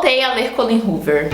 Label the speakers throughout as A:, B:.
A: voltei a ler Colleen Hoover.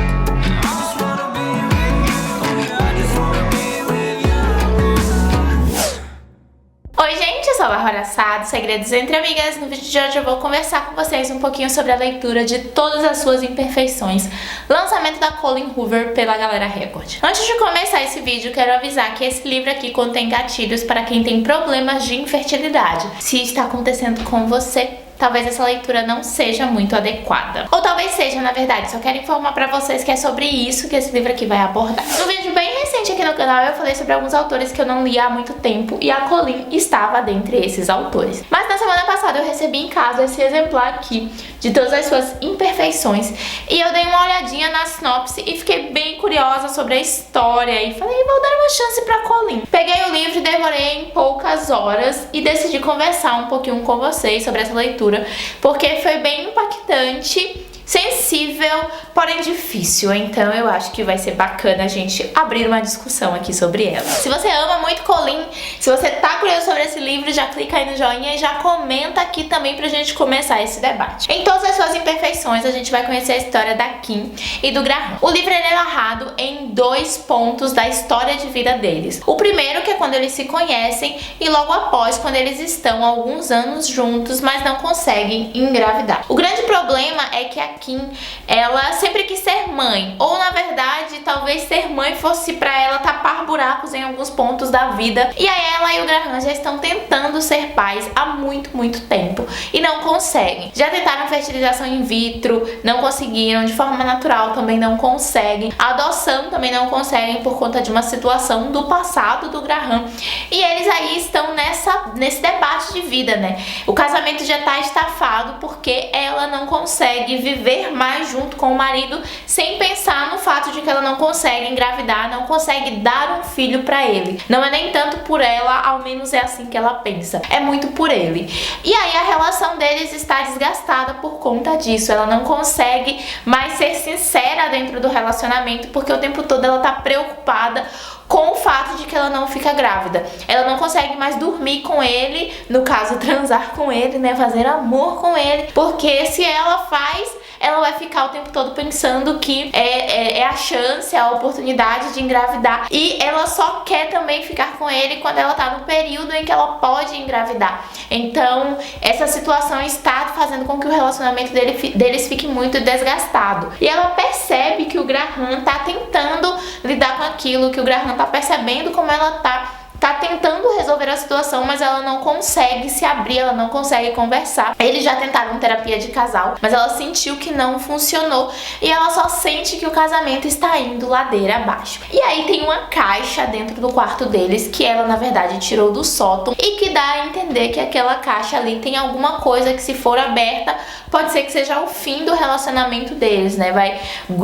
A: Oi gente, eu sou a Bárbara Assad, Segredos Entre Amigas. No vídeo de hoje eu vou conversar com vocês um pouquinho sobre a leitura de Todas as Suas Imperfeições, lançamento da Colleen Hoover pela Galera Record. Antes de começar esse vídeo, quero avisar que esse livro aqui contém gatilhos para quem tem problemas de infertilidade. Se está acontecendo com você, talvez essa leitura não seja muito adequada. Ou talvez seja, na verdade. Só quero informar pra vocês que é sobre isso que esse livro aqui vai abordar. No vídeo bem recente aqui no canal eu falei sobre alguns autores que eu não li há muito tempo e a Colleen estava dentre esses autores. Mas na semana passada eu recebi em casa esse exemplar aqui de Todas as Suas Imperfeições e eu dei uma olhadinha na sinopse e fiquei bem curiosa sobre a história e falei, vou dar uma chance pra Colleen. Peguei o livro e devorei em poucas horas e decidi conversar um pouquinho com vocês sobre essa leitura, porque foi bem impactante, sensível, porém difícil. Então eu acho que vai ser bacana a gente abrir uma discussão aqui sobre ela. Se você ama muito Colleen, se você tá curioso sobre esse livro, já clica aí no joinha e já comenta aqui também pra gente começar esse debate. Em Todas as Suas Imperfeições, a gente vai conhecer a história da Kim e do Graham. O livro é narrado em dois pontos da história de vida deles. O primeiro, que é quando eles se conhecem, e logo após, quando eles estão há alguns anos juntos, mas não conseguem engravidar. O grande problema é que a Kim, ela sempre quis ser mãe, ou na verdade talvez ser mãe fosse pra ela tapar buracos em alguns pontos da vida, e aí ela e o Graham já estão tentando ser pais há muito tempo e não conseguem. Já tentaram fertilização in vitro, não conseguiram, de forma natural também não conseguem, a adoção também não conseguem por conta de uma situação do passado do Graham, e eles aí estão nesse debate de vida, né? O casamento já tá estafado porque ela não consegue viver mais junto com o marido sem pensar no fato de que ela não consegue engravidar, não consegue dar um filho pra ele. Não é nem tanto por ela, ao menos é assim que ela pensa, é muito por ele. E aí a relação deles está desgastada por conta disso. Ela não consegue mais ser sincera dentro do relacionamento porque o tempo todo ela tá preocupada com o fato de que ela não fica grávida. Ela não consegue mais dormir com ele, no caso transar com ele, né, fazer amor com ele, porque se ela faz, ela vai ficar o tempo todo pensando que é a chance, a oportunidade de engravidar, e ela só quer também ficar com ele quando ela tá no período em que ela pode engravidar. Então essa situação está fazendo com que o relacionamento deles fique muito desgastado, e ela percebe que o Graham tá tentando lidar com aquilo, que o Graham tá percebendo como ela tá tentando resolver a situação, mas ela não consegue se abrir, ela não consegue conversar. Eles já tentaram terapia de casal, mas ela sentiu que não funcionou e ela só sente que o casamento está indo ladeira abaixo. E aí tem uma caixa dentro do quarto deles que ela na verdade tirou do sótão e que dá a entender que aquela caixa ali tem alguma coisa que, se for aberta, pode ser que seja o fim do relacionamento deles, né?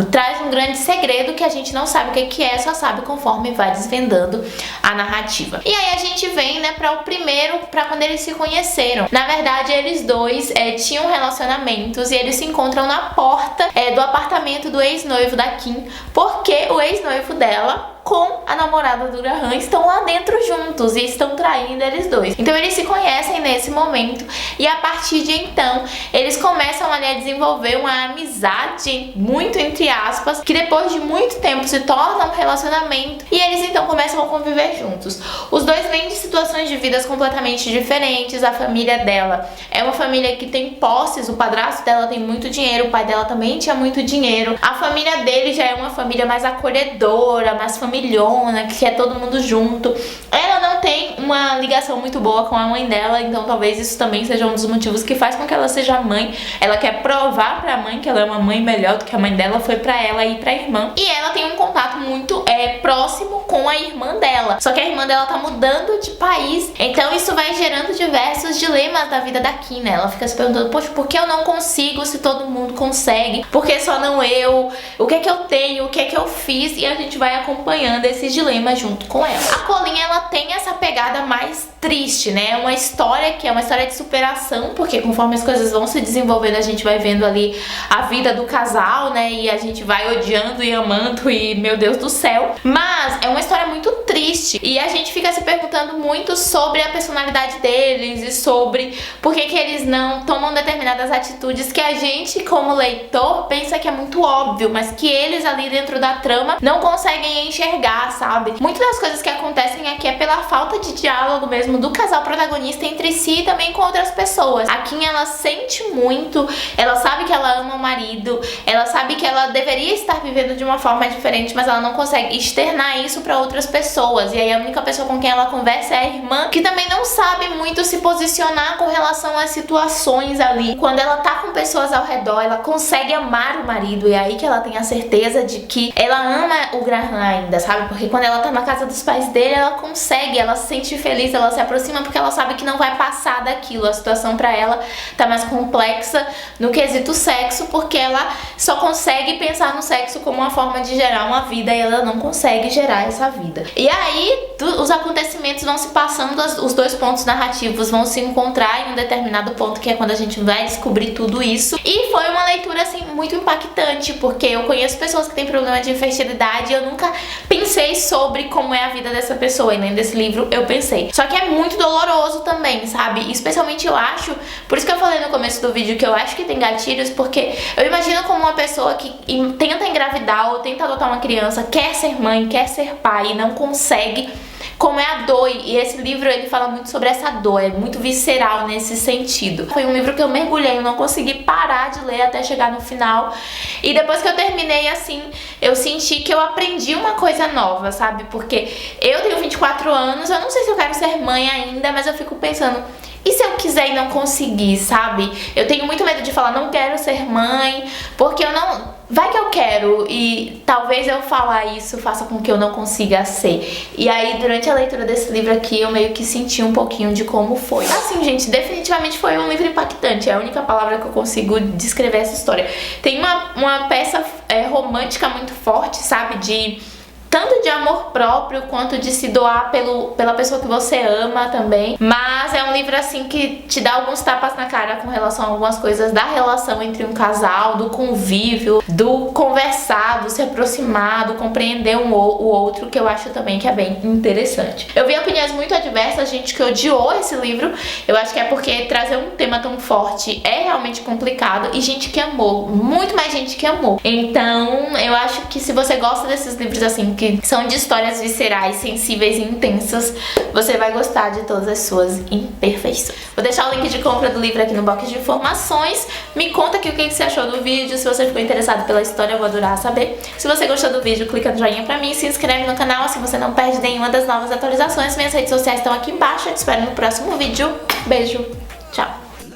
A: Traz um grande segredo que a gente não sabe o que é, só sabe conforme vai desvendando a narrativa. E aí a gente vem, né, pra quando eles se conheceram. Na verdade, eles dois tinham relacionamentos e eles se encontram na porta do apartamento do ex-noivo da Kim, porque o ex-noivo dela com a namorada do Graham estão lá dentro juntos e estão traindo eles dois. Então eles se conhecem nesse momento e a partir de então eles começam ali a desenvolver uma amizade, muito entre aspas, que depois de muito tempo se torna um relacionamento e eles então começam a conviver juntos. Os dois vêm de situações de vidas completamente diferentes. A família dela é uma família que tem posses, o padrasto dela tem muito dinheiro, o pai dela também tinha muito dinheiro. A família dele já é uma família mais acolhedora, mais familhona, que é todo mundo junto. Ela não tem uma ligação muito boa com a mãe dela, então talvez isso também seja um dos motivos que faz com que ela seja mãe. Ela quer provar pra mãe que ela é uma mãe melhor do que a mãe dela foi pra ela e pra irmã. E ela tem um contato muito próximo com a irmã dela. Só que a irmã dela tá mudando de país, então isso vai gerando diversos dilemas da vida da Kim, né? Ela fica se perguntando, poxa, por que eu não consigo se todo mundo consegue? Por que só não eu? O que é que eu tenho? O que é que eu fiz? E a gente vai acompanhando esses dilemas junto com ela. A Colleen, ela tem essa pegada mais triste, né? Uma história que é uma história de superação, porque conforme as coisas vão se desenvolvendo, a gente vai vendo ali a vida do casal, né? E a gente vai odiando e amando e, meu Deus do céu. Mas é uma história muito triste e a gente fica se perguntando muito sobre a personalidade deles e sobre por que eles não tomam determinadas atitudes que a gente, como leitor, pensa que é muito óbvio, mas que eles ali dentro da trama não conseguem enxergar, sabe? Muitas das coisas que acontecem aqui é pela falta de diálogo mesmo do casal protagonista entre si e também com outras pessoas. A Kim, ela sente muito, ela sabe que ela ama o marido, ela sabe que ela deveria estar vivendo de uma forma diferente, mas ela não consegue externar isso pra outras pessoas. E aí a única pessoa com quem ela conversa é a irmã, que também não sabe muito se posicionar com relação às situações ali. Quando ela tá com pessoas ao redor, ela consegue amar o marido, e é aí que ela tem a certeza de que ela ama o Graham ainda, sabe? Porque quando ela tá na casa dos pais dele, ela consegue, ela se sente feliz, ela se aproxima porque ela sabe que não vai passar daquilo. A situação pra ela tá mais complexa no quesito sexo, porque ela só consegue pensar no sexo como uma forma de gerar uma vida e ela não consegue gerar essa vida. E aí os acontecimentos vão se passando, os dois pontos narrativos vão se encontrar em um determinado ponto, que é quando a gente vai descobrir tudo isso. E foi uma leitura assim muito impactante, porque eu conheço pessoas que têm problema de infertilidade e eu nunca pensei sobre como é a vida dessa pessoa, e nem desse livro eu pensei. Só que é muito doloroso também, sabe? Especialmente eu acho, por isso que eu falei no começo do vídeo que eu acho que tem gatilhos, porque eu imagino como uma pessoa que tenta engravidar ou tenta adotar uma criança, quer ser mãe, quer ser pai e não consegue, como é a dor. E esse livro, ele fala muito sobre essa dor, é muito visceral nesse sentido. Foi um livro que eu mergulhei, eu não consegui parar de ler até chegar no final. E depois que eu terminei, assim, eu senti que eu aprendi uma coisa nova, sabe? Porque eu tenho 24 anos, eu não sei se eu quero ser mãe ainda, mas eu fico pensando, e se eu quiser e não conseguir, sabe? Eu tenho muito medo de falar, não quero ser mãe, porque eu não... Vai que eu quero e talvez eu falar isso faça com que eu não consiga ser. E aí, durante a leitura desse livro aqui, eu meio que senti um pouquinho de como foi. Assim, gente, definitivamente foi um livro impactante. É a única palavra que eu consigo descrever essa história. Tem uma peça romântica muito forte, sabe? Tanto de amor próprio quanto de se doar pela pessoa que você ama também. Mas é um livro assim que te dá alguns tapas na cara com relação a algumas coisas da relação entre um casal, do convívio, do conversar, do se aproximar, do compreender o outro, que eu acho também que é bem interessante. Eu vi opiniões muito adversas, gente que odiou esse livro. Eu acho que é porque trazer um tema tão forte é realmente complicado, e gente que amou, muito mais gente que amou. Então eu acho que se você gosta desses livros assim, que são de histórias viscerais, sensíveis e intensas, você vai gostar de todas as suas imperfeições. Vou deixar o link de compra do livro aqui no box de informações. Me conta aqui o que você achou do vídeo, se você ficou interessado pela história, eu vou adorar saber. Se você gostou do vídeo, clica no joinha pra mim, se inscreve no canal, assim você não perde nenhuma das novas atualizações. Minhas redes sociais estão aqui embaixo, eu te espero no próximo vídeo. Beijo, tchau!